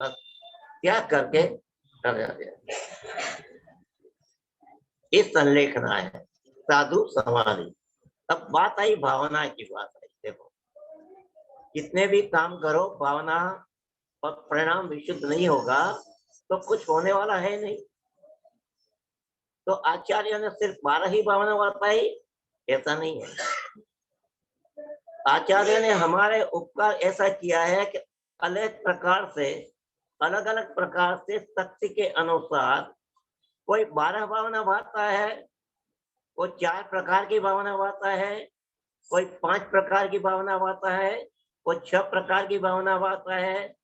त्याग करके कर जाते हैं। इस संलेखना है साधु समाधि। अब बात आई भावना की, बात आई। देखो कितने भी काम करो, भावना और परिणाम विशुद्ध नहीं होगा तो कुछ होने वाला है नहीं। तो आचार्य ने सिर्फ 12 ही भावना बताई, ऐसा नहीं है। आचार्य ने हमारे उपकार ऐसा किया है कि अलग प्रकार से, अलग अलग प्रकार से शक्ति के अनुसार कोई 12 भावना भाता है, कोई 4 प्रकार की भावना भाता है, कोई 5 प्रकार की भावना भाता है, कोई 6 प्रकार की भावना भाता है,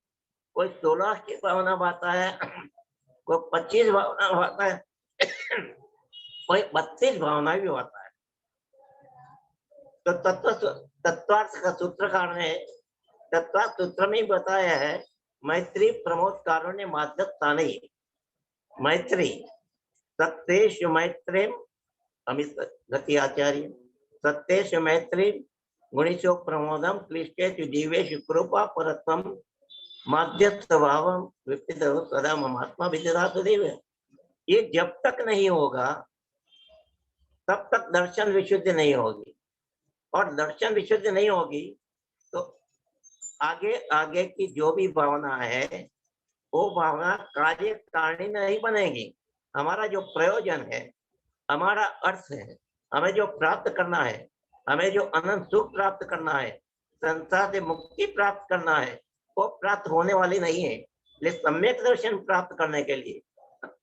कोई 16 की भावना भाता है, कोई 25 भावना भाता है, कोई 32 भावना भी होता है। तो तत्वार्थ का सूत्रकार ने तत्वार्थ सूत्र में बताया है, मैत्री प्रमोद कारुण्य माध्यता नहीं। मैत्री सत्येश मैत्रीम अमित गति आचार्य सत्येश मैत्री गुणिशो प्रमोदम क्लिष्टेषु जीवेषु कृपा परतम माध्यस्थ भावम विपित सदा ममात्मा विदिधातु देव। ये जब तक नहीं होगा तब तक दर्शन विशुद्धि नहीं होगी, और दर्शन विशुद्धि नहीं होगी तो आगे आगे की जो भी भावना है वो भावना कार्य कारिणी नहीं बनेगी। हमारा जो प्रयोजन है, हमारा अर्थ है, हमें जो प्राप्त करना है, हमें जो अनंत सुख प्राप्त करना है, संसार से मुक्ति प्राप्त करना है, वो प्राप्त होने वाली नहीं है। लेकिन सम्यक दर्शन प्राप्त करने के लिए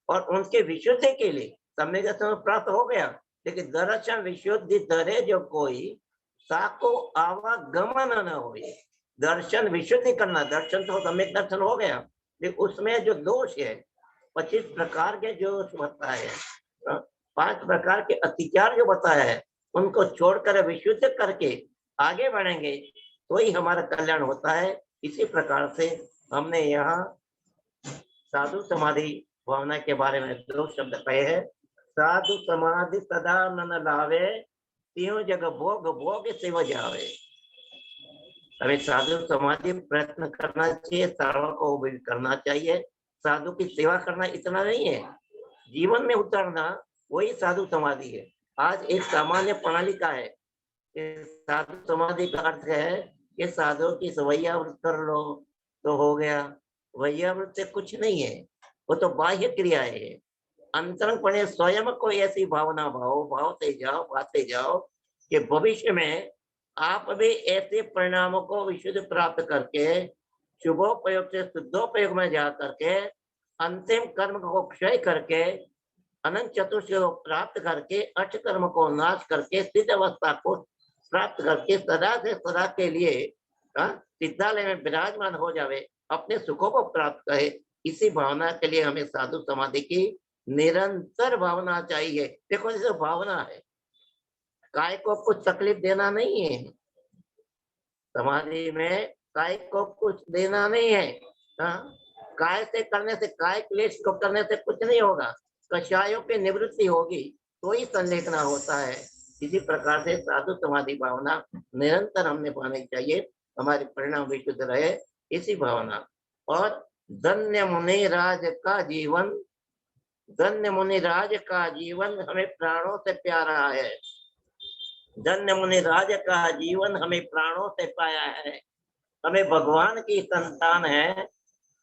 और उनके विशुद्धि के लिए सम्यक दर्शन प्राप्त हो गया, लेकिन दर्शन विशुद्धि धरे जो कोई साको आवागमन न हो। दर्शन विशुद्धि करना, दर्शन तो सम्यक दर्शन हो गया, लेकिन उसमें जो दोष है 25 प्रकार के जो बताए हैं, 5 प्रकार के अतिचार जो बताया है, उनको छोड़कर विशुद्ध करके आगे बढ़ेंगे तो ही हमारा कल्याण होता है। इसी प्रकार से हमने यहाँ साधु समाधि भावना के बारे में 2 शब्द कहे हैं। साधु समाधि सदा न लावे, तीनों जगह भोग भोग सेवा जावे। हमें साधु समाधि प्रयत्न करना चाहिए, साधु को भी करना चाहिए। साधु की सेवा करना इतना नहीं है, जीवन में उतरना वही साधु समाधि है। आज एक सामान्य प्रणाली का है, साधु समाधि का अर्थ है कि साधु की वैयावृत कर लो तो हो गया। वैयावृत से कुछ नहीं है, वो तो बाह्य क्रियाएं है। अंतरंगपणे स्वयं को ऐसी भावना भावते जाओ, पाते जाओ कि भविष्य में आप भी ऐसे परिणामों को विशुद्ध प्राप्त करके शुभोपयोग से शुद्धोपयोग में जा करके अंतिम कर्म को क्षय करके अनंत चतुर्थ को प्राप्त करके अष्ट कर्म को नाश करके सिद्ध अवस्था को प्राप्त करके सदा से सदा के लिए सिद्धालय में विराजमान हो जावे, अपने सुखों को प्राप्त करे। इसी भावना के लिए हमें साधु समाधि की निरंतर भावना चाहिए। देखो जैसे भावना है, काय को कुछ तकलीफ देना नहीं है, समाधि में काय को कुछ देना नहीं है। काय से करने से, काय क्लेश को करने से कुछ नहीं होगा, कषायों की निवृत्ति होगी तो ही संलेखना होता है। इसी प्रकार से साधु समाधि भावना निरंतर हमने पानी चाहिए, हमारे परिणाम विशुद्ध रहे, इसी भावना। और धन्य मुनि राज का जीवन, धन्य मुनि राज का जीवन हमें प्राणों से प्यारा है। धन्य मुनि राज का जीवन हमें प्राणों से पाया है। हमें भगवान की संतान है,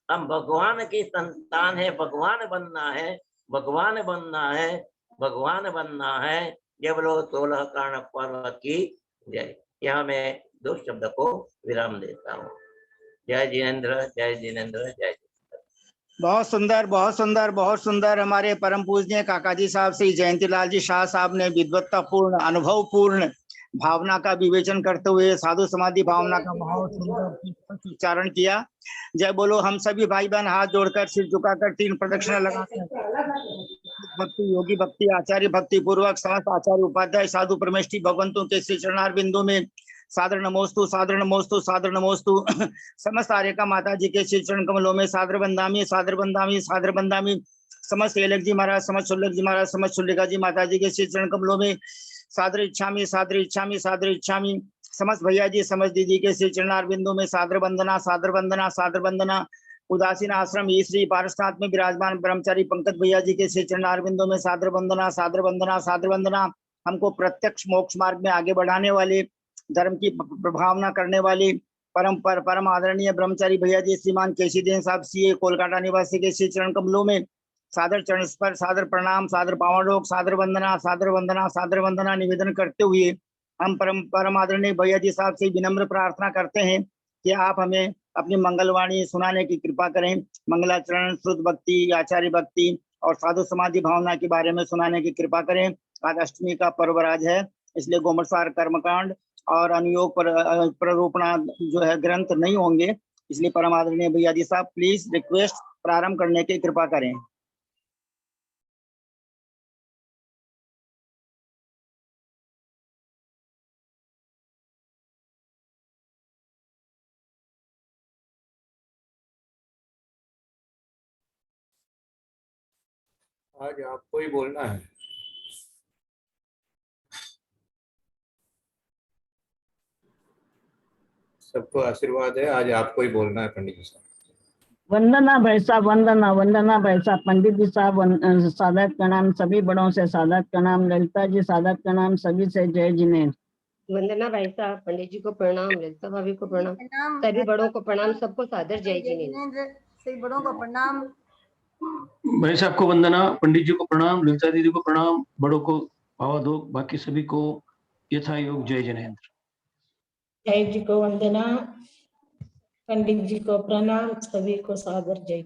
हम भगवान की संतान है, भगवान बनना है, भगवान बनना है, भगवान बनना है। जब लो 16 कारण पर्व की जय। यहाँ मैं 2 शब्द को विराम देता हूँ। जय जिनेन्द्र, जय जिनेन्द्र, जय। बहुत सुंदर, बहुत सुंदर, बहुत सुंदर। हमारे परम पूजनीय काका जी साहब श्री जयंतीलाल जी शाह साहब ने विद्वत्तापूर्ण, अनुभवपूर्ण भावना का विवेचन करते हुए साधु समाधि भावना का बहुत सुंदर उच्चारण किया। जय बोलो। हम सभी भाई बहन हाथ जोड़कर सिर झुकाकर 3 प्रदक्षिणा लगाकर भक्ति योगी भक्ति आचार्य भक्ति पूर्वक समस्त आचार्य उपाध्याय साधु परमेष्ठी भगवंतों के श्री चरणार बिंदु में सादर नमोस्तु, सादर नमोस्तु, सादर नमोस्तु। समस्त आर्यका माता जी के श्री चरण कमलों में सादर बंदामी, सादर बंदामी, सादर बंदामी। समस्त एलक जी महाराज, समस्त शुल्लक जी महाराज, समस्त शुल्लिका जी माता जी के श्री चरण कमलों में सादर इच्छामी, सादर इच्छामी, सादर इच्छामी। समस्त भैया जी, समस्त दीदी के श्री चरणार बिंदु में सादर वंदना, सादर वंदना, सादर वंदना। उदासीन आश्रम ई श्री पारसनाथ में विराजमान ब्रह्मचारी पंकज भैया जी के श्री चरणारविंदों में सादर वंदना, सादर वंदना, सादर वंदना। हमको प्रत्यक्ष मोक्ष मार्ग में आगे बढ़ाने वाले, धर्म की प्रभावना करने वाले परम आदरणीय ब्रह्मचारी भैया जी श्रीमान केशीदेव साहब सीए कोलकाता निवासी के श्री चरण कमलों में सादर चरण स्पर्श, सादर प्रणाम, सादर पावनोक, सादर वंदना, सादर वंदना, सादर वंदना निवेदन करते हुए हम परम आदरणीय भैया जी साहब से विनम्र प्रार्थना करते हैं कि आप हमें अपनी मंगलवाणी सुनाने की कृपा करें। मंगलाचरण, श्रुत भक्ति, आचार्य भक्ति और साधु समाधि भावना के बारे में सुनाने की कृपा करें। आज अष्टमी का पर्वराज है, इसलिए गोमरसार कर्मकांड और अनुयोग प्ररूपणा जो है ग्रंथ नहीं होंगे, इसलिए परम आदरणीय भैया जी साहब प्लीज रिक्वेस्ट प्रारंभ करने की कृपा करें। आज आपको ही बोलना है। सबको आशीर्वाद है, आज आपको ही बोलना है पंडित जी साहब। वंदना भाई साहब, वंदना वंदना भाई साहब, पंडित जी साहब सादत प्रणाम, सभी बड़ों से सादत प्रणाम, ललिता जी सादत प्रणाम, सभी से जय जिनेन्द्र। वंदना भाई साहब, पंडित जी को प्रणाम, ललिता भाभी को प्रणाम, सभी बड़ों को प्रणाम, सबको सादर जय जिनेन्द्र। सभी बड़ों को प्रणाम। भाई साहब को वंदना, पंडित जी को प्रणाम, ललिता दीदी को प्रणाम, बड़ों को भावादो, बाकी सभी को यथा योग जय जिनेन्द्र। जय जी को वंदना, पंडित जी को प्रणाम, सभी को सादर जय।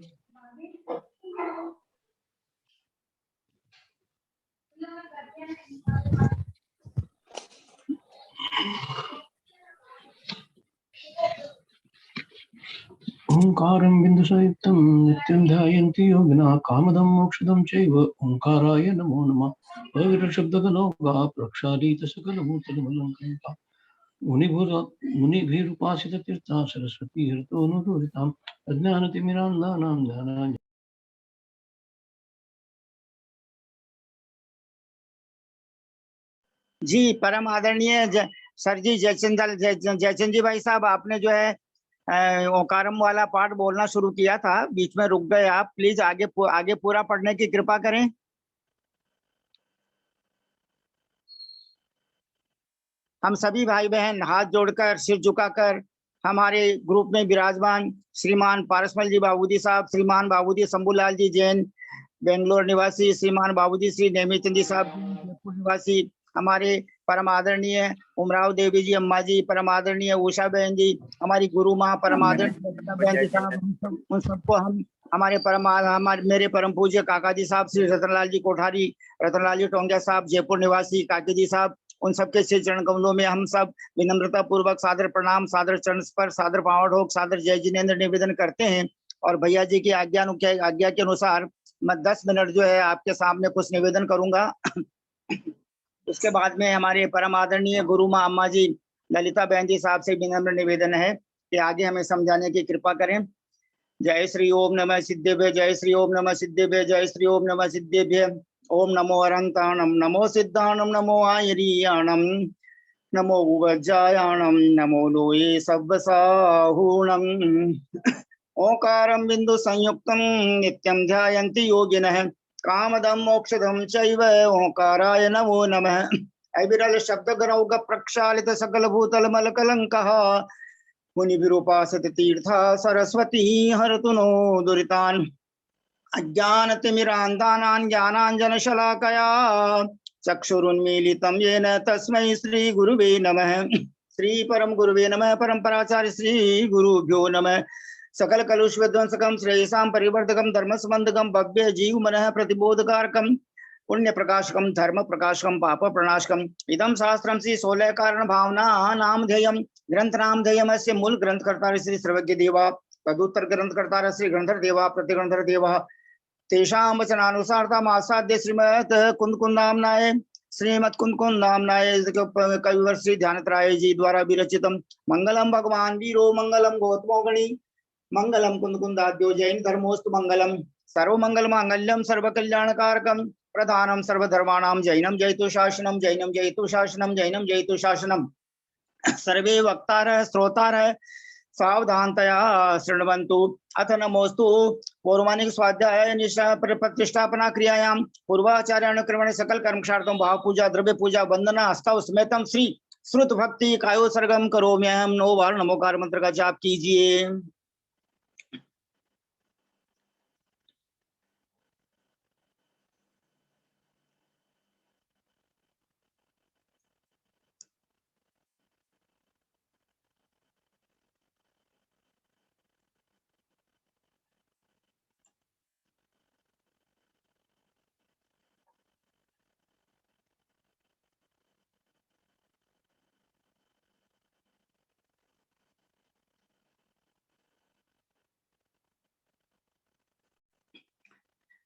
ओंकारं बिंदुसयुक्तं नित्यं ध्यायन्ति योगिनः कामदं मोक्षदं चैव ओंकाराय नमो नमः। अविरशब्दगनोगा प्रक्षालित सकलभूतलमलङ्कृता मुनिभिरुपासित तीर्था सरस्वती हृतोऽनुदूरिताम् अज्ञानतिमिरान्धानां ध्यानाञ्जलिं। जी परम आदरणीय सर जी जयचंद जी भाई साहब, आपने जो है ओंकारम वाला पाठ बोलना शुरू किया था, बीच में रुक गए आप, प्लीज आगे पूरा पढ़ने की कृपा करें। हम सभी भाई बहन हाथ जोड़कर सिर झुकाकर हमारे ग्रुप में विराजमान श्रीमान पारसमल जी बाबूजी साहब, श्रीमान बाबूजी शंभूलाल जी जैन बेंगलोर निवासी, श्रीमान बाबूजी श्री नेमीचंद जी साहब जयपुर निवासी, हमारे परम आदरणीय उमराव देवी जी अम्मा जी, परम आदरणीय उषा बहन जी, हमारी गुरु माँ परम आदरणीय बहन जी साहब, उन सबको हम हमारे मेरे परम पूज्य काका जी साहब श्री रतनलाल जी कोठारी, रतनलाल जी टोंगिया साहब जयपुर निवासी, काकी जी साहब, उन सबके श्री चरण कमलों में हम सब विनम्रता पूर्वक सादर प्रणाम, सादर चरण पर सादर पावनोक, सादर जय जिनेन्द्र निवेदन करते हैं। और भैया जी की आज्ञा के अनुसार मैं 10 मिनट जो है आपके सामने कुछ निवेदन करूंगा। उसके बाद में हमारे परम आदरणीय गुरु माँ अम्मा जी ललिता बहन जी साहब से विनम्र निवेदन है कि आगे हमें समझाने की कृपा करें। जय श्री ओम नमः सिद्धेभ्य, जय श्री ओम नमः सिद्धेभ्य, जय श्री ओम नमः सिद्धेभ्य। ओम नमो अरंताणम, नमो सिद्धाणम, नमो आयरीयाणम, नमो उवज्जायाणम, नमो लोये सव्वसाहूणम। ओंकारं बिंदु संयुक्तं नित्यं ध्यायन्ति योगिनः कामदं मोक्षदं चैव ओंकाराय नमो नमः। अविरल शब्द गरौग प्रक्षालित सकल भूतल मल कलंकः मुनिभिरुपासित तीर्था सरस्वती हरतु नो दुरितान् अज्ञानतिमिरान्धानां ज्ञानाञ्जनशलाकया चक्षुरुन्मीलितं येन तस्मै श्री गुरुवे नमः। श्री परम गुरुवे नमः। परम्पराचार्य श्री गुरुभ्यो नमः। सकल कलुष विध्वंसकम श्रेयसां परिवर्तकम धर्म संबंधकम भव्य जीव मनः प्रतिबोधकारकम पुण्य प्रकाशकम धर्म प्रकाशकम पाप प्रणाशकम इदम शास्त्रम श्री 16 कारण भावना नामधेयम ग्रंथ नामधेयम अस्य मूल ग्रंथकर्ता श्री सर्वज्ञ देवा तदुत्तर ग्रंथकर्ता श्री ग्रंथर देवा प्रतिग्रंथर देवा तेषां वचनानुसारताम् आसाद्य श्रीमत् कुंदकुंदामनाय श्रीमत् कुंदकुंदामनाय कविवर श्री ध्यानत्राय जी द्वारा विरचितम मंगलम भगवान वीरो मंगलम गौतमोगणी मंगलम कुंदकुंदाद्यो जैन धर्मोस्तु मंगलम सर्वमंगल मांगल्यम सर्वकल्याणकारकम प्रधानम सर्वधर्माणाम जैनम जयतु शासनम, जैनम जयतु शासनम, जैनम जयतु शासनम। सर्वे वक्तारः श्रोतारः सावधानतया शृण्वन्तु। अथ नमोस्तु पौर्वाणिक स्वाध्याय प्रतिष्ठापना क्रियायां पूर्वाचार्यानुक्रमणे सकल कर्मक्षार्थं भाव पूजा द्रव्य पूजा वंदना हस्तौ समेतम श्री श्रुत भक्ति कायोत्सर्गम करोम्यहम्। 9 बार नमोकार मंत्र का जाप कीजिए।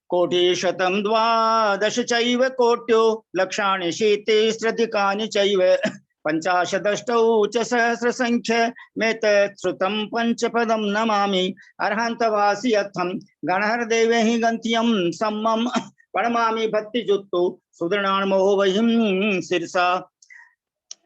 कोटिशतं द्वादश चैव कोट्यो लक्षाणि शीतिस्रधिकानि चैव पंचाशदष्टौ च सहस्रसंख्य मेतच्छ्रुतं पंचपदं नमामि। अर्हन्तवासि यत्थं गणहरदेवे हि गन्त्यं सम्मं प्रणमामि भक्तिजुक्तो सुदृणान्मोह वहिं शिरसा।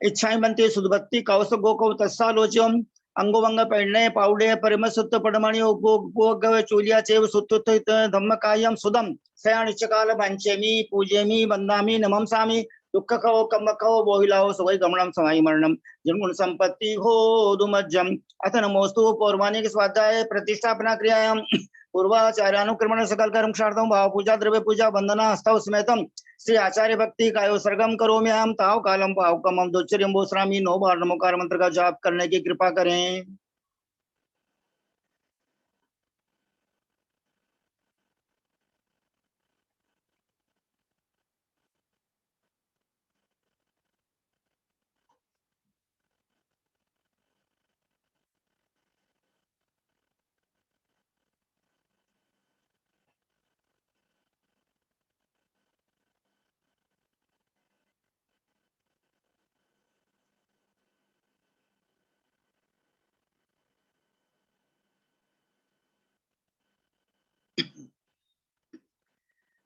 इच्छाएं बनते सुदभक्ति कौश गोकौ तस्सालोच्यम अंगोवंग पैण्य पाउडे परिम सुत्त पडमणि गोग चूलिया चेव सुत्त धम्मकायम सुदम सयानिचकाल पंचमी पूजेमी वंदामि नमंसामि दुख खो कम खो बोहिलाओ सवै गमनम समाई मरणम जन्मगुण संपत्ति हो दुमज्जम। अथ नमोस्तु पौर्वाणिक स्वाध्याय प्रतिष्ठापना क्रियायां पूर्वाचार्यानुक्रमण सकल कर्मक्षार्थं भाव पूजा द्रव्य पूजा वंदना हस्तौ समेतम श्री आचार्य भक्ति कायोत्सर्गम करोम्यहम्। ताव कालम पावकम दोच्चर्यं बोस्रामि। 9 बार नमोकार मंत्र का जाप करने की कृपा करें।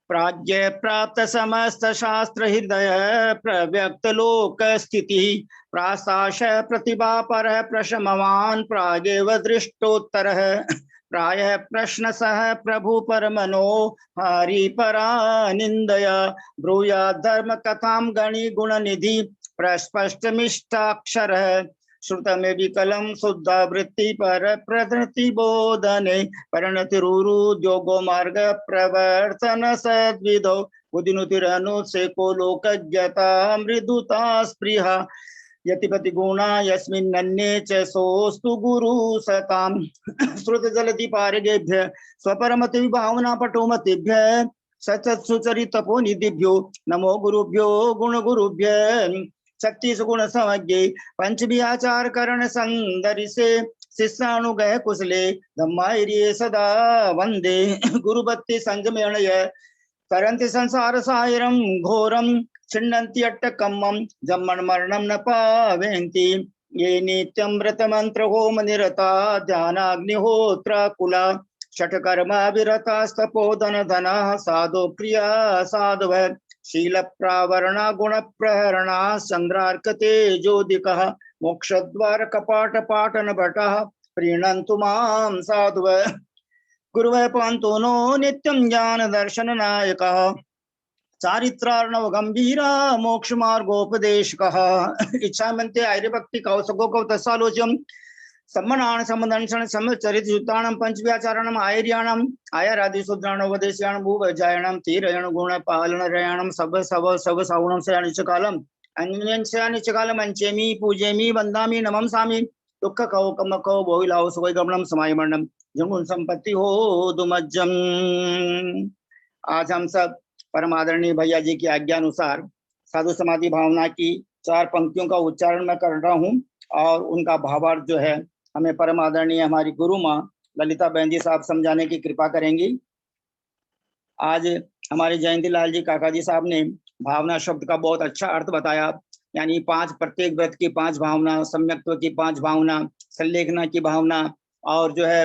प्राज्ञ प्राप्त समस्त शास्त्र हृदय प्रव्यक्त लोक स्थिति प्रासाश प्रतिभा पर प्रशमवान प्रागेव दृष्टोत्तर प्राय प्रश्न सह प्रभु परमनो हरि परा निंदया ब्रूया धर्म कथां गणि गुण निधि प्रस्पष्ट मिष्टाक्षर श्रुतमे विकलम शुद्ध वृत्ति पर प्रधृति बोधने परिणति रुद्योगो मार्ग प्रवर्तन सद्विदो बुद्धिनुतिरनु से को लोकज्ञता मृदुता स्पृहा यतिपति गुणा यस्मिन्नन्ये च सोस्तु गुरु सताम। श्रुत जलति पारगेभ्य स्वपरमति भावना पटोमतिभ्य सचत सुचरित तपो निधिभ्यो नमो गुरुभ्यो गुण गुरुभ्य 36 गुण समज्ञे पंचभी आचार करण संदरि से शिष्यानुगय कुशले धम्माइरिये सदा वंदे गुरुभक्ति संगमेणय तरन्ति संसार सायरं घोरं छिन्नन्ति अट्टकम्मं जम्मन् मरणं न पावन्ति ये नित्यं व्रत मंत्र होम निरता ध्यानाग्निहोत्र कुला षट्कर्मा विरतास्तपोधन धना साधु प्रिया साधव शील प्रावरणा गुण प्रहरणा संग्रार्कते ज्योतिकः मोक्षद्वार कपाट पाटन भटः प्रीणन्तु मां साधुव गुरुवः पान्तु नो नित्यं ज्ञान दर्शन नायकः चारित्रार्णव गंभीरा मोक्ष मार्गोपदेशकः। इच्छा मनते आर्य भक्ति कौसगो कौ तस्सालोच्यम सम्मनान समदंशन समचरित युताणं पंचव्याचारणं आयर्याणं आयरादि शुद्राणं वदेश्याणं भूवजायणं तीरयण गुण पालन रयाणं सब सावणं सयानिचकालम अन्यंस्यानिचकालम अंचेमी पूजेमी वंदामि नमंसामि दुख कौ कम कौ बोहिलाओ सुवै गमनम समाय मरणम जन्मगुण संपत्ति हो दुमज्जम। आज हम सब परम आदरणीय भैया जी की आज्ञा अनुसार साधु समाधि भावना की 4 पंक्तियों का उच्चारण मैं कर रहा हूँ और उनका भावार्थ जो है हमें परम आदरणीय हमारी गुरु माँ ललिता बहन जी साहब समझाने की कृपा करेंगी। आज हमारे जयंती लाल जी काका जी साहब ने भावना शब्द का बहुत अच्छा अर्थ बताया, यानी 5 प्रत्येक व्रत की 5 भावना, सम्यक्त्व की 5 भावना, संलेखना की भावना और जो है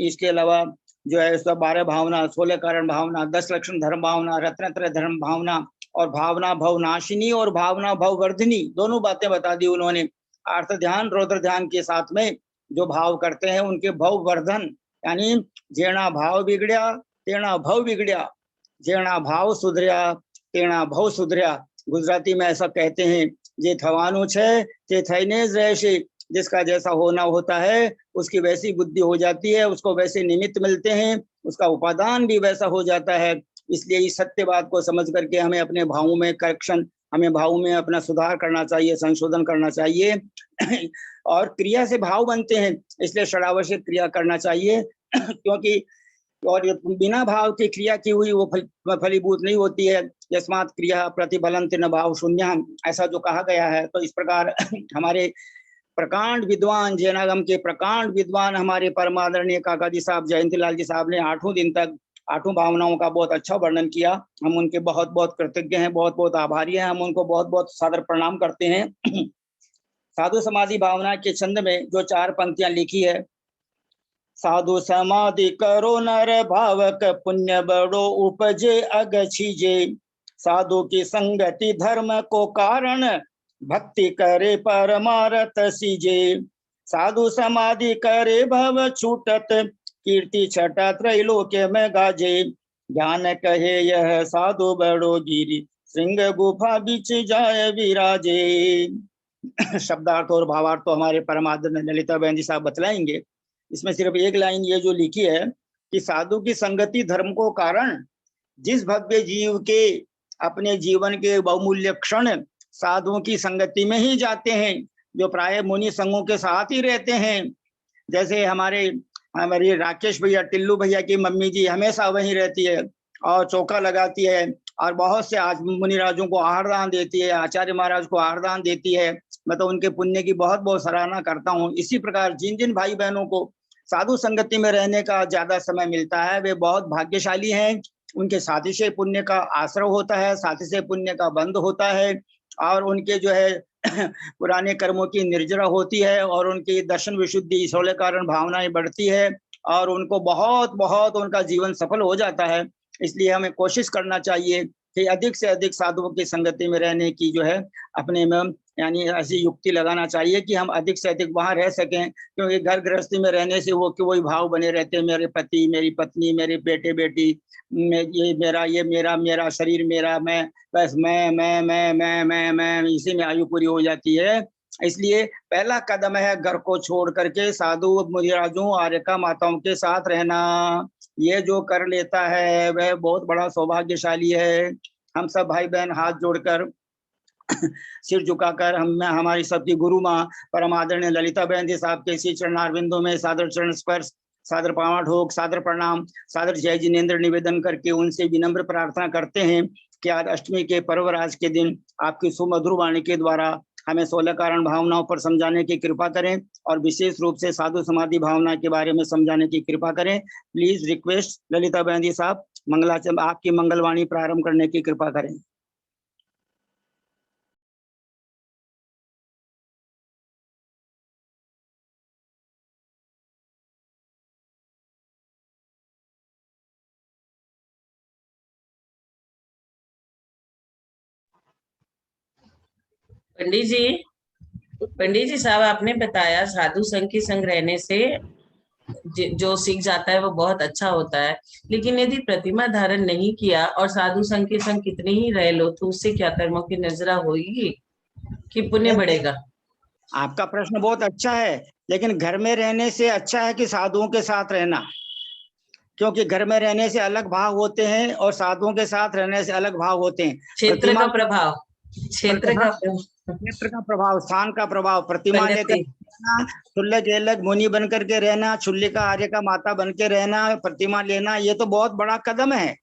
इसके अलावा जो है 12 भावना, 16 कारण भावना, 10 लक्षण धर्म भावना, रत्नत्रय धर्म भावना और भावना भवनाशिनी और भावना भववर्धिनी दोनों बातें बता दी उन्होंने। अर्थ ध्यान रौद्र ध्यान के साथ में जो भाव करते हैं उनके भव वर्धन, यानी जेणा भाव बिगड़्या तेणा भव बिगड़्या, जेणा भाव सुधर्या तेणा भव सुधर्या। गुजराती में ऐसा कहते हैं, जे थवानु छे ते थईने ज रहेशे, जिसका जैसा होना होता है उसकी वैसी बुद्धि हो जाती है, उसको वैसे निमित्त मिलते हैं, उसका उपादान भी वैसा हो जाता है। इसलिए इस सत्य बात को समझ करके हमें अपने भावों में करेक्शन, हमें भावों में अपना सुधार करना चाहिए, संशोधन करना चाहिए। और क्रिया से भाव बनते हैं, इसलिए षडावश्यक क्रिया करना चाहिए। क्योंकि और बिना भाव की क्रिया की हुई वो फलीभूत नहीं होती है। यस्मात् क्रिया प्रतिफलंत न भाव शून्य, ऐसा जो कहा गया है। तो इस प्रकार हमारे प्रकांड विद्वान, जैनागम के प्रकांड विद्वान हमारे परमादरणीय काका जी साहब, जयंतीलाल जी साहब ने 8 दिन तक 8 भावनाओं का बहुत अच्छा वर्णन किया। हम उनके बहुत बहुत कृतज्ञ हैं, बहुत बहुत आभारी हैं, हम उनको बहुत बहुत सादर प्रणाम करते हैं। साधु समाधि भावना के छंद में जो 4 पंक्तियां लिखी है, साधु समाधि करो नर भावक, पुण्य बड़ो उपजे अगछीजे, साधु की संगति धर्म को कारण, भक्ति करे परमारथ सीजे, साधु समाधि करे भव छूटत, कीर्ति छटा त्रैलोक्य में गाजे, ज्ञान कहे यह साधु बड़ो गिरी, सिंह गुफा बीच जाए विराजे। शब्दार्थ और भावार्थ तो हमारे परमादरणीय ललिता बहन जी साहब बतलाएंगे। इसमें सिर्फ एक लाइन ये जो लिखी है कि साधु की संगति धर्म को कारण, जिस भव्य जीव के अपने जीवन के बहुमूल्य क्षण साधुओं की संगति में ही जाते हैं, जो प्राय मुनि संघों के साथ ही रहते हैं। जैसे हमारे राकेश भैया, टिल्लू भैया की मम्मी जी हमेशा वहीं रहती है और चौका लगाती है, और बहुत से आज मुनिराजों को आहारदान देती है, आचार्य महाराज को आहारदान देती है। मैं तो उनके पुण्य की बहुत बहुत सराहना करता हूँ। इसी प्रकार जिन जिन भाई बहनों को साधु संगति में रहने का ज्यादा समय मिलता है, वे बहुत भाग्यशाली हैं। उनके साथी से पुण्य का आश्रय होता है, साथी से पुण्य का बंध होता है, और उनके जो है पुराने कर्मों की निर्जरा होती है, और उनकी दर्शन विशुद्धि ईश्वर कारण भावनाएं बढ़ती है, और उनको बहुत बहुत उनका जीवन सफल हो जाता है। इसलिए हमें कोशिश करना चाहिए कि अधिक से अधिक साधुओं की संगति में रहने की जो है अपने में, यानी ऐसी युक्ति लगाना चाहिए कि हम अधिक से अधिक वहां रह सकें। क्योंकि घर गृहस्थी में रहने से वो वही भाव बने रहते हैं, मेरे पति, मेरी पत्नी, मेरे बेटे बेटी, ये मेरा शरीर, मेरा मैं, बस मैं, इसी में आयु पूरी हो जाती है। इसलिए पहला कदम है घर को छोड़ करके साधु मुनिराजों आर्यका माताओं के साथ रहना। ये जो कर लेता है वह बहुत बड़ा सौभाग्यशाली है। हम सब भाई बहन हाथ जोड़कर सिर झुकाकर हमारी सबकी गुरु माँ परमादरणीय ललिता बहन जी साहब के श्री चरणारविंदों में सादर चरण स्पर्श, सादर पांव ढोक, सादर प्रणाम, सादर जय जिनेन्द्र निवेदन करके उनसे विनम्र प्रार्थना करते हैं कि आज अष्टमी के पर्वराज के दिन आपकी सुमधुर वाणी के द्वारा हमें 16 कारण भावनाओं पर समझाने की कृपा करें, और विशेष रूप से साधु समाधि भावना के बारे में समझाने की कृपा करें। प्लीज रिक्वेस्ट ललिता बहन जी साहब, मंगलाचरण आपकी मंगलवाणी प्रारंभ करने की कृपा करें। पंडित जी साहब, आपने बताया साधु संघ की संग रहने से जो सीख जाता है वो बहुत अच्छा होता है, लेकिन यदि प्रतिमा धारण नहीं किया और साधु संघ के संग कितने ही रह लो तो उससे क्या कर्मों की नजरा होगी कि पुण्य बढ़ेगा? आपका प्रश्न बहुत अच्छा है, लेकिन घर में रहने से अच्छा है कि साधुओं के साथ रहना, क्योंकि घर में रहने से अलग भाव होते हैं और साधुओं के साथ रहने से अलग भाव होते हैं। क्षेत्र का प्रभाव, स्थान का प्रभाव, प्रतिमा लेकर छुल्ले के अलग मुनि बन करके रहना, छुल्ले का आर्य का माता बन के रहना, प्रतिमा लेना, ये तो बहुत बड़ा कदम है,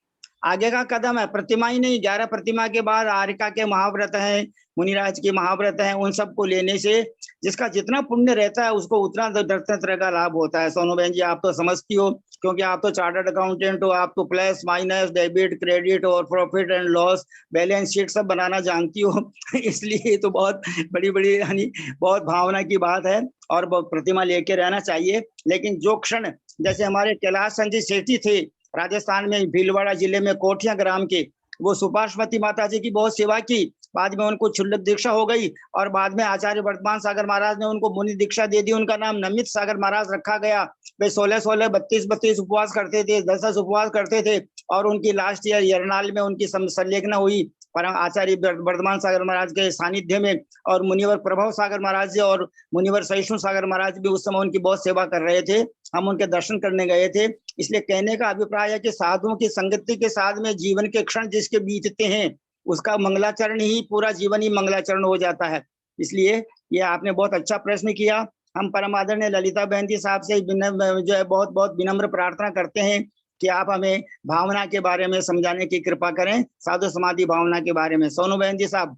आगे का कदम है। प्रतिमा ही नहीं, 11 प्रतिमा के बाद आर्यका के महाव्रत हैं, मुनिराज के महाव्रत हैं, उन सबको लेने से जिसका जितना पुण्य रहता है उसको उतना दर्शन तरह का लाभ होता है। सोनू बहन जी आप तो समझती हो, क्योंकि आप तो चार्टर्ड अकाउंटेंट हो, आप तो प्लस माइनस, डेबिट क्रेडिट और profit and loss, balance sheet सब बनाना जानती हो। इसलिए तो बहुत बड़ी यानी बहुत भावना की बात है, और प्रतिमा लेके रहना चाहिए। लेकिन जो क्षण, जैसे हमारे कैलाश संजय सेठी थे राजस्थान में भीलवाड़ा जिले में कोठिया ग्राम के, वो सुपार्श्वती माता जी की बहुत सेवा की, बाद में उनको क्षुल्लक दीक्षा हो गई और बाद में आचार्य वर्तमान सागर महाराज ने उनको मुनि दीक्षा दे दी। उनका नाम नमित सागर महाराज रखा गया। वे 16 32 उपवास करते थे, 10 उपवास करते थे और उनकी लास्ट ईयर यरनाल में उनकी संलेखना हुई परम आचार्य वर्धमान सागर महाराज के सानिध्य में। और मुनिवर प्रभव सागर महाराज जी और मुनिवर सहिष्णु सागर महाराज भी उस समय उनकी बहुत सेवा कर रहे थे। हम उनके दर्शन करने गए थे। इसलिए कहने का अभिप्राय है कि साधुओं की संगति के साथ में जीवन के क्षण जिसके बीतते हैं उसका मंगलाचरण ही पूरा जीवन ही मंगलाचरण हो जाता है। इसलिए ये आपने बहुत अच्छा प्रश्न किया। हम परम आदरणीय ललिता बहन जी साहब से जो है बहुत बहुत विनम्र प्रार्थना करते हैं कि आप हमें भावना के बारे में समझाने की कृपा करें, साधु समाधि भावना के बारे में। सोनू बहन जी साहब।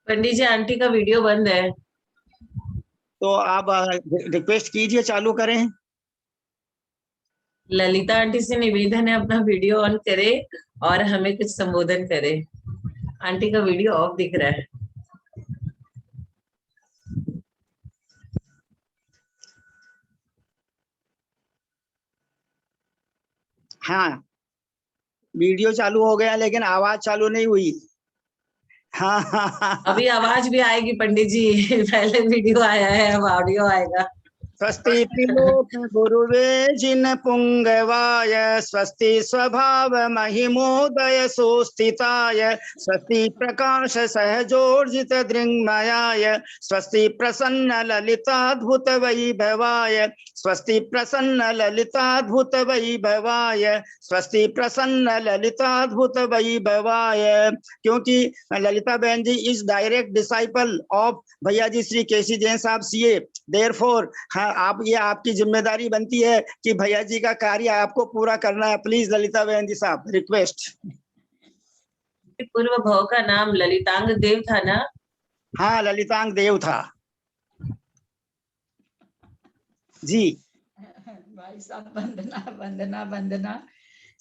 पंडित जी, आंटी का वीडियो बंद है, तो आप रिक्वेस्ट कीजिए चालू करें। ललिता आंटी से निवेदन है अपना वीडियो ऑन करे और हमें कुछ संबोधन करे। आंटी का वीडियो ऑफ दिख रहा है। हाँ, वीडियो चालू हो गया लेकिन आवाज चालू नहीं हुई। हाँ अभी आवाज भी आएगी पंडित जी। पहले वीडियो आया है, अब ऑडियो आएगा। स्वस्ति त्रिलोक गुरुवे जिन पुंगवाय, स्वस्ति स्वभाव महिमोदय सुस्थिताय, स्वस्ति प्रकाश सहजोर्जित दृङ्मयाय, स्वस्ति प्रसन्न ललिताद्भुत वैभवाय, स्वस्ति प्रसन्न ललिताद्भुत वैभवाय, स्वस्ति प्रसन्न ललिताद्भुत वैभवाय। क्योंकि ललिता बहन जी इज डायरेक्ट डिसाइपल ऑफ भैया जी श्री केसी जैन साहब सीए, देयरफॉर आप ये आपकी जिम्मेदारी बनती है कि भैया जी का कार्य आपको पूरा करना है। प्लीज ललिता बहन जी साहब, रिक्वेस्ट। पूर्व भाव का नाम ललितांग देव था ना? हाँ, ललितांग देव था जी। भाई साहब, वंदना वंदना वंदना।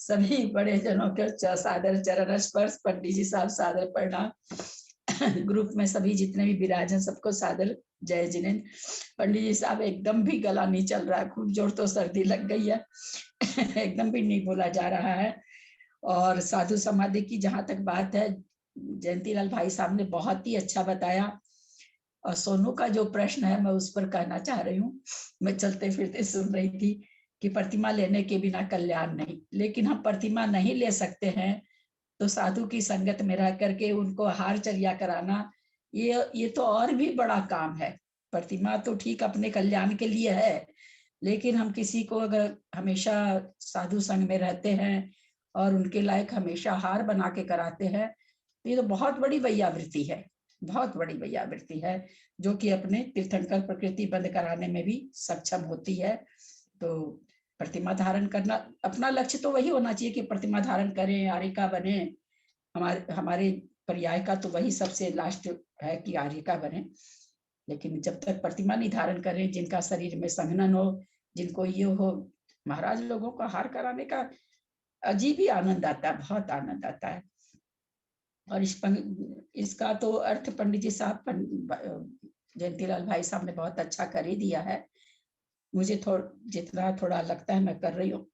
सभी बड़े जनों के सादर चरण स्पर्श। पंडित जी साहब सादर प्रणाम। ग्रुप में सभी जितने भी विराजन सबको सादर जय जिनेन्द्र। पंडित जी साहब, एकदम भी गला नहीं चल रहा है, खूब जोर तो सर्दी लग गई है। एकदम भी नहीं बोला जा रहा है। और साधु समाधि की जहां तक बात है, जयंतीलाल भाई साहब ने बहुत ही अच्छा बताया। और सोनू का जो प्रश्न है मैं उस पर कहना चाह रही हूँ। मैं चलते फिरते सुन रही थी कि प्रतिमा लेने के बिना कल्याण नहीं, लेकिन हम प्रतिमा नहीं ले सकते हैं तो साधु की संगत में रह करके उनको हार चर्या कराना, ये तो और भी बड़ा काम है। प्रतिमा तो ठीक अपने कल्याण के लिए है, लेकिन हम किसी को अगर हमेशा साधु संग में रहते हैं और उनके लायक हमेशा हार बना के कराते हैं तो ये तो बहुत बड़ी वैयावृत्ति है, बहुत बड़ी वैयावृत्ति है, जो कि अपने तीर्थंकर प्रकृति बंद कराने में भी सक्षम होती है। तो प्रतिमा धारण करना अपना लक्ष्य तो वही होना चाहिए कि प्रतिमा धारण करें, आर्यिका बने। हमारे पर्याय का तो वही सबसे लास्ट है कि आर्यिका बने। लेकिन जब तक प्रतिमा नहीं धारण करें, जिनका शरीर में संघनन हो, जिनको ये हो, महाराज लोगों का हार कराने का अजीब ही आनंद आता है, बहुत आनंद आता है। और इसका तो अर्थ पंडित जी साहब, जयंतीलाल भाई साहब ने बहुत अच्छा कर ही दिया है। मुझे जितना थोड़ा लगता है मैं कर रही हूँ।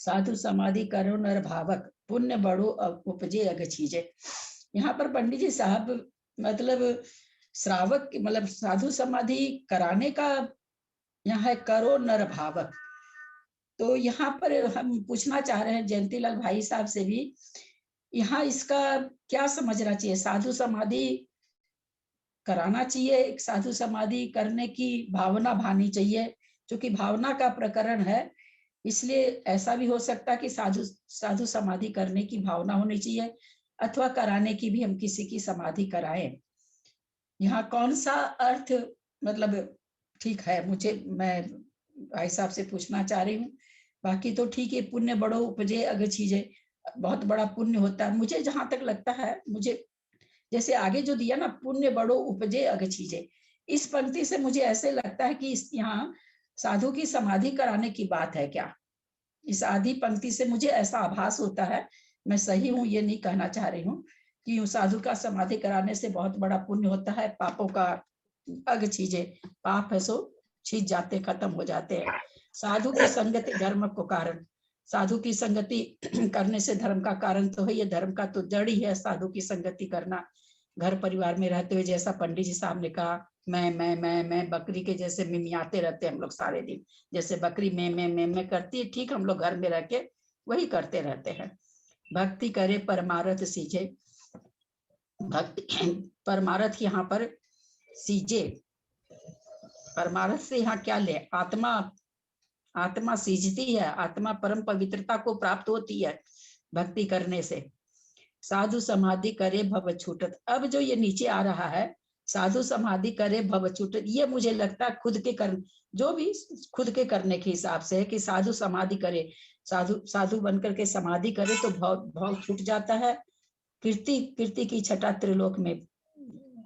साधु समाधि करो नर भावक, पुण्य बड़ो उपजे अग छीजे। यहाँ पर पंडित जी साहब मतलब श्रावक मतलब साधु समाधि कराने का यहाँ है करो नर भावक। तो यहाँ पर हम पूछना चाह रहे हैं जयंतीलाल भाई साहब से भी, यहाँ इसका क्या समझना चाहिए? साधु समाधि कराना चाहिए, एक साधु समाधि करने की भावना भानी चाहिए, क्योंकि भावना का प्रकरण है। इसलिए ऐसा भी हो सकता है कि साधु समाधि करने की भावना होनी चाहिए, अथवा कराने की भी हम किसी की समाधि कराएं। यहाँ कौन सा अर्थ मतलब ठीक है, मैं भाई साहब से पूछना चाह रही हूँ। बाकी तो ठीक है, पुण्य बड़ो उपजे अग छीजे, बहुत बड़ा पुण्य होता है। मुझे जहां तक लगता है, मुझे जैसे आगे जो दिया ना, पुण्य बड़ो उपजे अग छीजे, इस पंक्ति से मुझे ऐसे लगता है कि यहाँ साधु की समाधि कराने की बात है क्या? इस आधी पंक्ति से मुझे ऐसा आभास होता है। मैं सही हूँ ये नहीं कहना चाह रही हूँ कि साधु का समाधि कराने से बहुत बड़ा पुण्य होता है। पापों का अग छीजे, पाप है सो छीज जाते, खत्म हो जाते हैं। साधु की संगति धर्म को कारण, साधु की संगति करने से धर्म का कारण तो है, ये धर्म का तो जड़ ही है साधु की संगति करना। घर परिवार में रहते हुए, जैसा पंडित जी साहब ने कहा, मैं बकरी के जैसे मिमियाते रहते हैं हम लोग सारे दिन, जैसे बकरी मैं करती है, ठीक हम लोग घर में रह के वही करते रहते हैं। भक्ति करे परमारथ सीजे, भक्ति परमारथ यहाँ पर सीजे, परमारथ से यहाँ क्या ले, आत्मा सीजती है, आत्मा परम पवित्रता को प्राप्त होती है भक्ति करने से। साधु समाधि करे भव छूटत, अब जो ये नीचे आ रहा है, साधु समाधि करे भव छूटत, ये मुझे लगता है खुद के कर, जो भी खुद के करने के हिसाब से है कि साधु समाधि करे, साधु बनकर के समाधि करे तो भव छूट जाता है। कीर्ति की छटा त्रिलोक में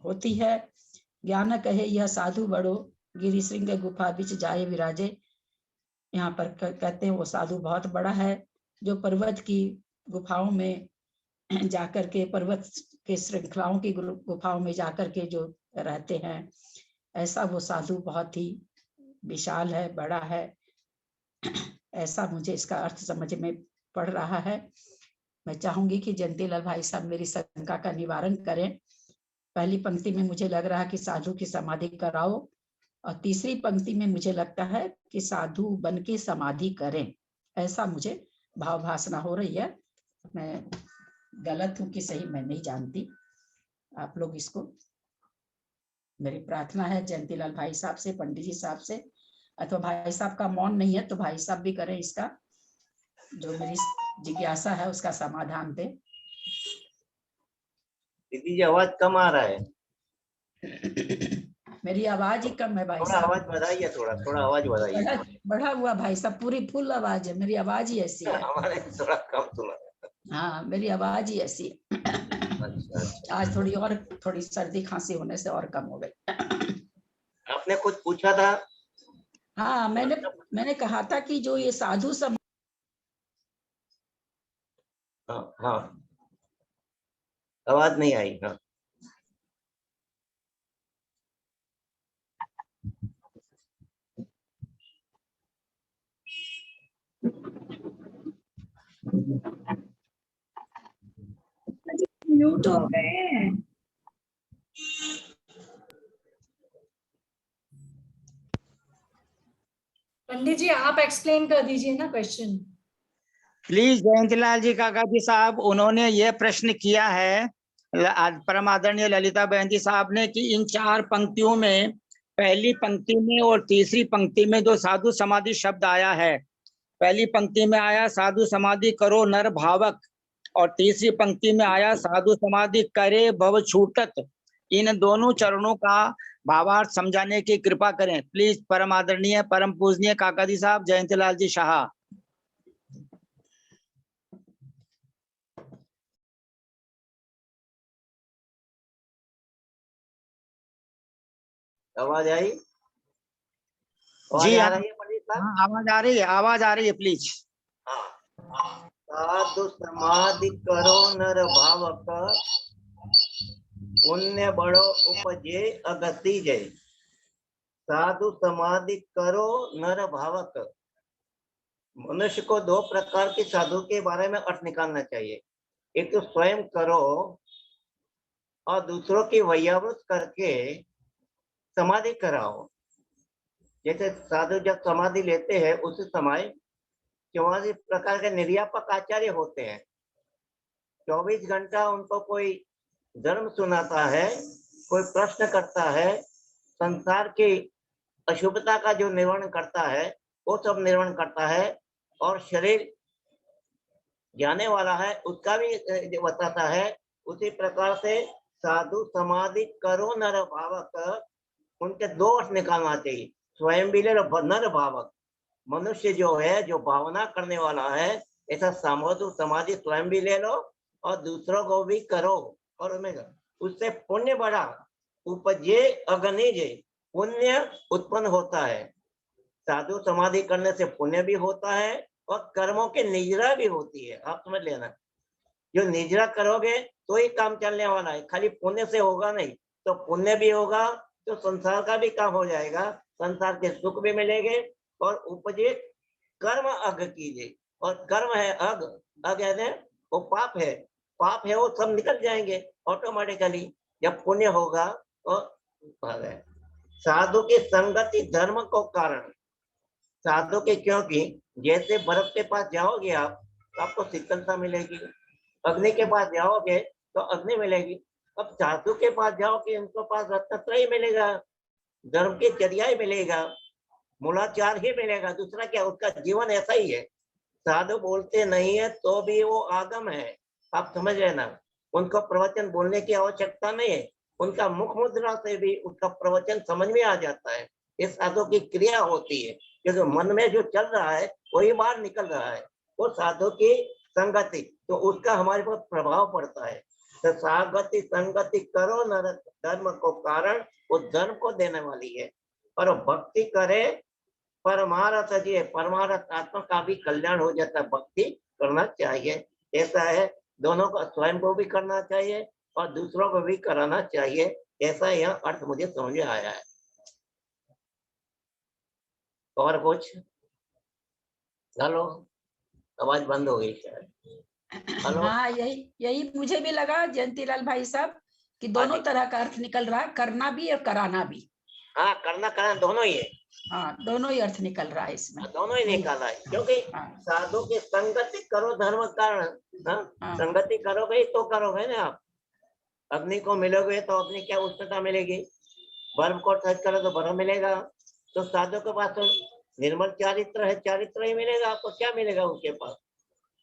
होती है। ज्ञान कहे यह साधु बड़ो, गिरि श्रृंग गुफा बीच जाए विराजे, यहाँ पर कहते हैं वो साधु बहुत बड़ा है, जो पर्वत की गुफाओं में जाकर के, पर्वत के श्रृंखलाओं की गुफाओं में जाकर के जो रहते हैं, ऐसा वो साधु बहुत ही विशाल है, बड़ा है, ऐसा मुझे इसका अर्थ समझ में पड़ रहा है। मैं चाहूंगी कि जयंतीलाल भाई साहब मेरी शंका का निवारण करें। पहली पंक्ति में मुझे लग रहा है कि साधु की समाधि कराओ, और तीसरी पंक्ति में मुझे लगता है कि साधु बन के समाधि करें, ऐसा मुझे भावभासना हो रही है। मैं गलत हूं कि सही मैं नहीं जानती, आप लोग इसको, मेरी प्रार्थना है जयंतीलाल भाई साहब से, पंडित जी साहब से, अथवा भाई साहब का मौन नहीं है तो भाई साहब भी करें, इसका जो मेरी जिज्ञासा है उसका समाधान दे। दीदी जी आवाज कम आ रहा है। मेरी आवाज ही कम है भाई थोड़ा साहब, आवाज बढ़ाइए, थोड़ा आवाज बढ़ाइए। बढ़ा हुआ भाई साहब, पूरी फुल आवाज है, मेरी आवाज ही ऐसी है। हमारे थोड़ा कम सुना। हाँ, मेरी आवाज ही ऐसी है। अच्छा। आज थोड़ी सर्दी खांसी होने से और कम हो गई। आपने कुछ पूछा था? हाँ, मैंने कहा था कि जो ये साधु हाँ, आवाज नहीं आई। हाँ, म्यूट हो गए। पंडित जी आप एक्सप्लेन कर दीजिए ना क्वेश्चन प्लीज। जयंतीलाल जी काका जी साहब, उन्होंने ये प्रश्न किया है परम आदरणीय ललिता बहन जी साहब ने, कि इन 4 पंक्तियों में, पहली पंक्ति में और तीसरी पंक्ति में जो साधु समाधि शब्द आया है, पहली पंक्ति में आया साधु समाधि करो नर भावक, और तीसरी पंक्ति में आया साधु समाधि करे भव छूटत। इन दोनों चरणों का भावार्थ समझाने की कृपा करें प्लीज। परम आदरणीय परम पूजनीय काका जी साहब, जयंतीलाल जी शाह। आवाज आई? जी आ रही है पंडित साहब? हाँ, आवाज आ रही है प्लीज। साधु समाधि करो नर भावक, पुण्य बड़ो उपजे अगति जय। साधु समाधि करो नर भावक, मनुष्य को 2 प्रकार के साधु के बारे में अर्थ निकालना चाहिए। एक तो स्वयं करो, और दूसरों की वैयावृत करके समाधि कराओ। जैसे साधु जब समाधि लेते हैं उस समय 24 प्रकार के निर्यापक आचार्य होते हैं। 24 घंटा उनको कोई धर्म सुनाता है, कोई प्रश्न करता है, संसार की अशुभता का जो निर्वहन करता है वो सब निर्वहन करता है, और शरीर जाने वाला है उसका भी बताता है। उसी प्रकार से साधु समाधि करो नर भावक, उनके 2 अर्थ निकालना चाहिए। स्वयं भी ले लो, नर भावक मनुष्य जो है, जो भावना करने वाला है, ऐसा साधु समाधि स्वयं भी ले लो और दूसरों को भी करो, और उससे पुण्य बढ़ा उपजे अगनिजे, पुण्य उत्पन्न होता है। साधु समाधि करने से पुण्य भी होता है और कर्मों की निजरा भी होती है। आप समझ लेना, जो निजरा करोगे तो ही काम चलने वाला है, खाली पुण्य से होगा नहीं। तो पुण्य भी होगा तो संसार का भी काम हो जाएगा, संसार के सुख भी मिलेंगे, और उपजे कर्म अग कीजिए, और कर्म है अग, अग है वो पाप है, पाप है वो सब निकल जाएंगे ऑटोमेटिकली। जब पुण्य होगा तो भाग है। साधु की संगति धर्म को कारण, साधु के, क्योंकि जैसे बर्फ के पास जाओगे आप तो आपको शीतलता मिलेगी, अग्नि के पास जाओगे तो अग्नि मिलेगी। अब साधु के पास जाओगे उनके पास रत्नत्रय मिलेगा, धर्म के जरिया ही मिलेगा, मूलाचार ही मिलेगा, दूसरा क्या, उसका जीवन ऐसा ही है। साधु बोलते नहीं है तो भी वो आगम है, आप समझ रहे ना। उनको प्रवचन बोलने की आवश्यकता नहीं है, उनका मुख मुद्रा से भी उसका प्रवचन समझ में आ जाता है। ये साधु की क्रिया होती है, क्योंकि मन में जो चल रहा है वही बाहर निकल रहा है। वो साधु की संगति, तो उसका हमारे पर प्रभाव पड़ता है। तो सागति संगति करो नर धर्म को कारण, वो धर्म को देने वाली है। और भक्ति करे परमारथ जी, परमारथ आत्मा का भी कल्याण हो जाता है, भक्ति करना चाहिए। ऐसा है, दोनों को, स्वयं को भी करना चाहिए और दूसरों को भी कराना चाहिए। ऐसा यह अर्थ मुझे समझ में आया है। और कुछ? हेलो, आवाज बंद हो गई शायद। हेलो, हाँ, यही यही मुझे भी लगा जयंतीलाल भाई साहब कि दोनों तरह का अर्थ निकल रहा है, करना भी और कराना भी। हाँ, करना कराना दोनों ही है। हाँ, दोनों ही अर्थ निकल रहा है इसमें। दोनों ही निकाला है, क्योंकि साधु की संगति करो धर्म कारण। संगति करोगे तो करोगे ना आप, अग्नि को मिलोगे तो अग्नि क्या उष्णता मिलेगी, बर्फ को टच करो तो बर्फ मिलेगा। तो साधु के पास तो निर्मल चारित्र है, चारित्र ही मिलेगा आपको। क्या मिलेगा उसके पास?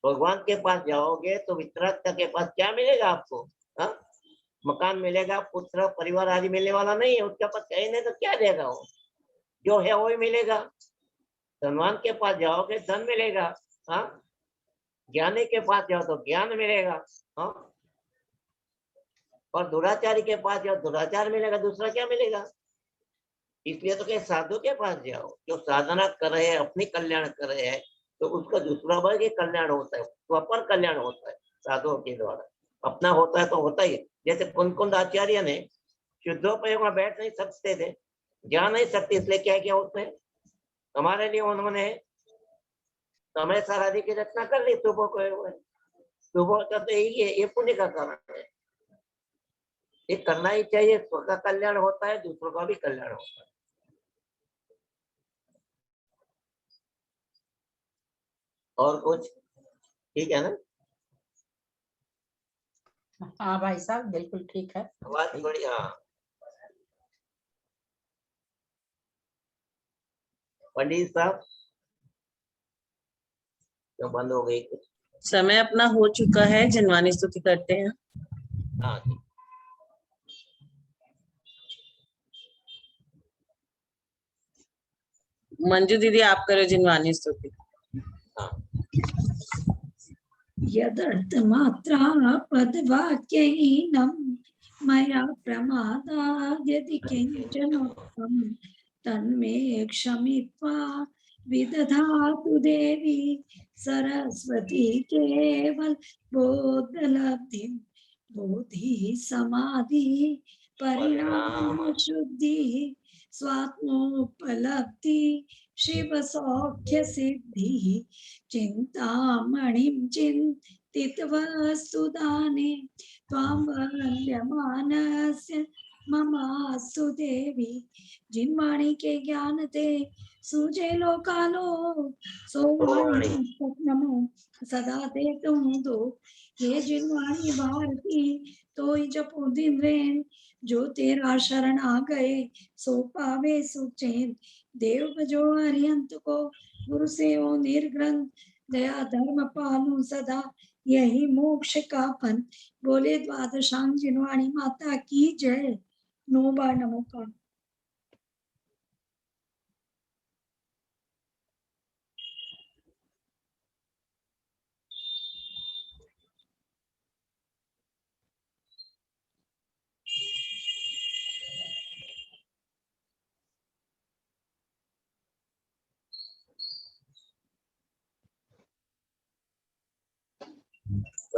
भगवान के पास जाओगे तो वितराग के पास क्या मिलेगा आपको? हा? मकान मिलेगा, पुत्र परिवार आदि मिलने वाला नहीं है, उसके पास है नहीं तो क्या देगा वो? जो है वही मिलेगा। धनवान के पास जाओगे धन मिलेगा, हाँ। ज्ञानी के पास जाओ तो ज्ञान मिलेगा, हाँ। और दुराचारी के पास जाओ दुराचार मिलेगा, दूसरा क्या मिलेगा? इसलिए तो कहीं साधु के पास जाओ जो साधना कर रहे हैं, अपनी कल्याण कर रहे हैं, तो उसका दूसरा वर्ग कल्याण होता है, स्वपर कल्याण होता है साधुओं के द्वारा। अपना होता है तो होता ही है। जैसे कुंद आचार्य ने शुद्धोपयोग में बैठ नहीं सकते थे, जा नहीं सकते, इसलिए क्या किया उसने? हमारे लिए उन्होंने समय सारादि की रचना कर ली। सुबह का तो यही है, ये पुण्य का कारण है। ये करना ही चाहिए, स्व का कल्याण होता है, दूसरों का भी कल्याण होता है। और कुछ? ठीक है ना? हाँ भाई साहब, बिल्कुल ठीक है। आवाज थोड़ी, हाँ। पंडित साहब क्यों बंद हो गई? समय अपना हो चुका है, जनवानी स्तुति करते हैं। हाँ, मंजू दीदी आप करो जनवानी स्तुति। हाँ। यदर्थमात्रा पदवाक्यहीनं मया प्रमादात् यदि किञ्चनोक्तं तन्मे क्षमित्वा विदधातु देवी सरस्वती केवल बोधलब्धिं बोधि समाधि परिणाम शुद्धि स्वात्मोपलब्धि शिव सौख्य सिद्धि चिंतामणिं चिन्तितवस्तु दाने त्वां वन्द्यमानस्य ममास्तु देवी। जिन्वाणी के ज्ञान ते सूझे लोकालो सोवाणी नमो सदा ते तुम दो। ये जिन्वाणी भारती तो ही जपो दिन रैन, जो तेरा शरण आ गए सो पावे सुख चैन। देव बजो अरिहंत को गुरु से ओ निर्ग्रंथ, दया धर्म पालू सदा यही मोक्ष का फल। बोले द्वादशांग जिनवाणी माता की जय। 9 बार नमोकार।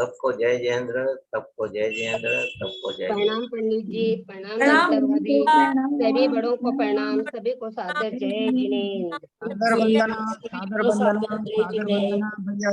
सबको जय जयेंद्र, सबको जय जयेंद्र, सबको जय जय। प्रणाम पंडित जी, प्रणाम प्रणाम ललिता भाभी, प्रणाम सभी बड़ों को प्रणाम, सभी को सादर जय जिनेंद्र। सादर वंदना, सादर वंदना, सादर वंदना भैया।